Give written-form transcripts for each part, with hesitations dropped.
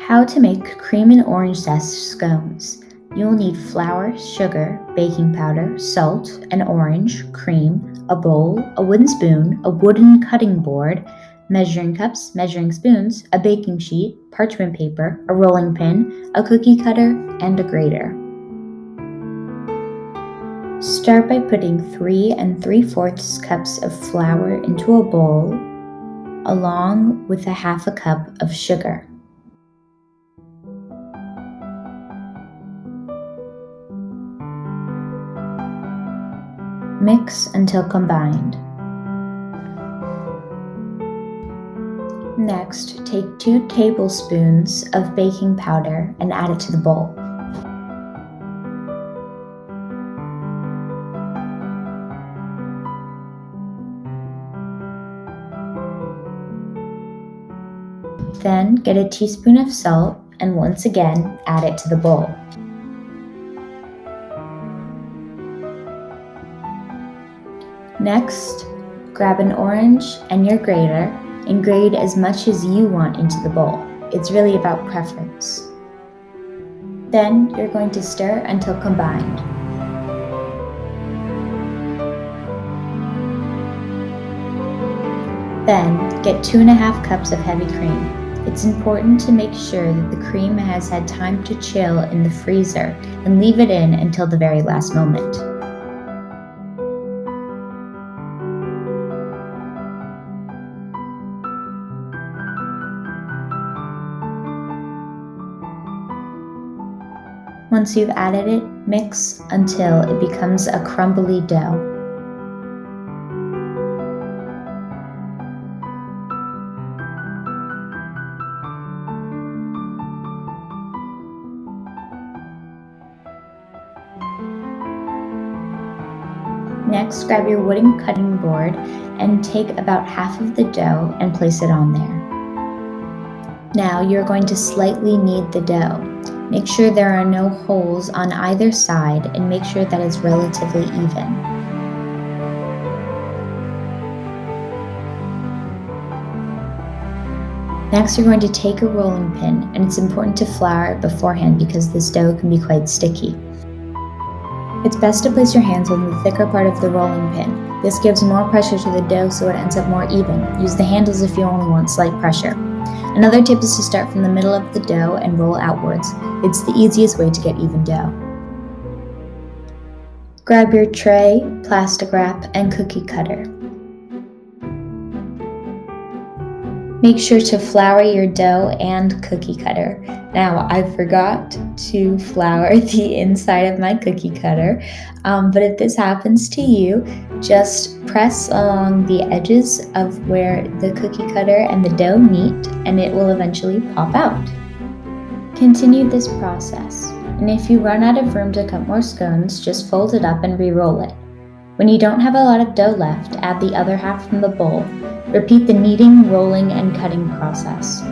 How to make cream and orange zest scones. You will need flour, sugar, baking powder, salt, an orange, cream, a bowl, a wooden spoon, a wooden cutting board, measuring cups, measuring spoons, a baking sheet, parchment paper, a rolling pin, a cookie cutter, and a grater. Start by putting 3 3/4 cups of flour into a bowl, along with a half a cup of sugar. Mix until combined. Next, take 2 tablespoons of baking powder and add it to the bowl. Then get a teaspoon of salt and once again add it to the bowl. Next, grab an orange and your grater and grate as much as you want into the bowl. It's really about preference. Then you're going to stir until combined. Then get 2 1/2 cups of heavy cream. It's important to make sure that the cream has had time to chill in the freezer and leave it in until the very last moment. Once you've added it, mix until it becomes a crumbly dough. Next, grab your wooden cutting board and take about half of the dough and place it on there. Now you're going to slightly knead the dough. Make sure there are no holes on either side and make sure that it's relatively even. Next, you're going to take a rolling pin, and it's important to flour it beforehand because this dough can be quite sticky. It's best to place your hands on the thicker part of the rolling pin. This gives more pressure to the dough so it ends up more even. Use the handles if you only want slight pressure. Another tip is to start from the middle of the dough and roll outwards. It's the easiest way to get even dough. Grab your tray, plastic wrap, and cookie cutter. Make sure to flour your dough and cookie cutter. Now, I forgot to flour the inside of my cookie cutter, but if this happens to you, just press along the edges of where the cookie cutter and the dough meet, and it will eventually pop out. Continue this process, and if you run out of room to cut more scones, just fold it up and re-roll it. When you don't have a lot of dough left, add the other half from the bowl. Repeat the kneading, rolling, and cutting process.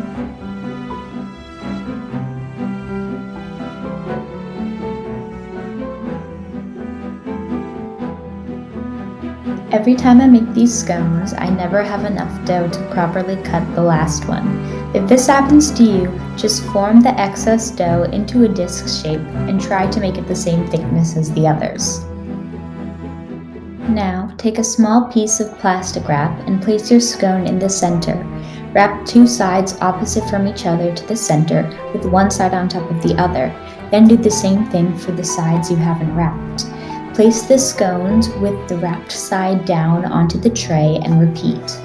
Every time I make these scones, I never have enough dough to properly cut the last one. If this happens to you, just form the excess dough into a disc shape and try to make it the same thickness as the others. Now, take a small piece of plastic wrap and place your scone in the center. Wrap 2 sides opposite from each other to the center, with one side on top of the other. Then do the same thing for the sides you haven't wrapped. Place the scones with the wrapped side down onto the tray and repeat.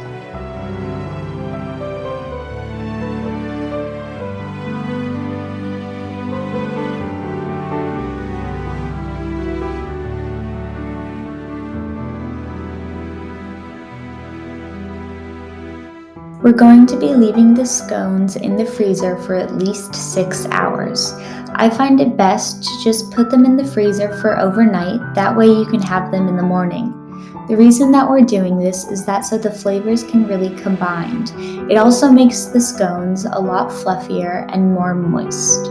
We're going to be leaving the scones in the freezer for at least 6 hours. I find it best to just put them in the freezer for overnight, that way you can have them in the morning. The reason that we're doing this is that so the flavors can really combine. It also makes the scones a lot fluffier and more moist.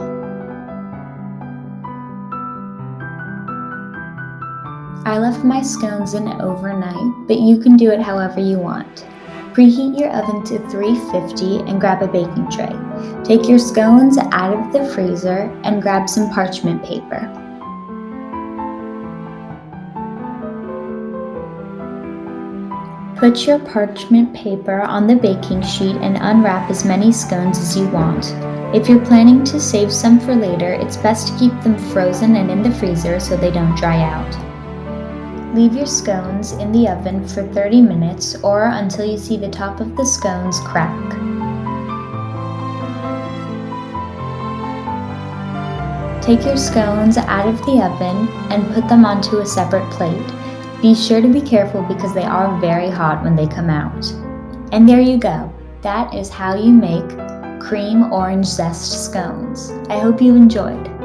I left my scones in overnight, but you can do it however you want. Preheat your oven to 350 and grab a baking tray. Take your scones out of the freezer and grab some parchment paper. Put your parchment paper on the baking sheet and unwrap as many scones as you want. If you're planning to save some for later, it's best to keep them frozen and in the freezer so they don't dry out. Leave your scones in the oven for 30 minutes or until you see the top of the scones crack. Take your scones out of the oven and put them onto a separate plate. Be sure to be careful because they are very hot when they come out. And there you go. That is how you make cream orange zest scones. I hope you enjoyed.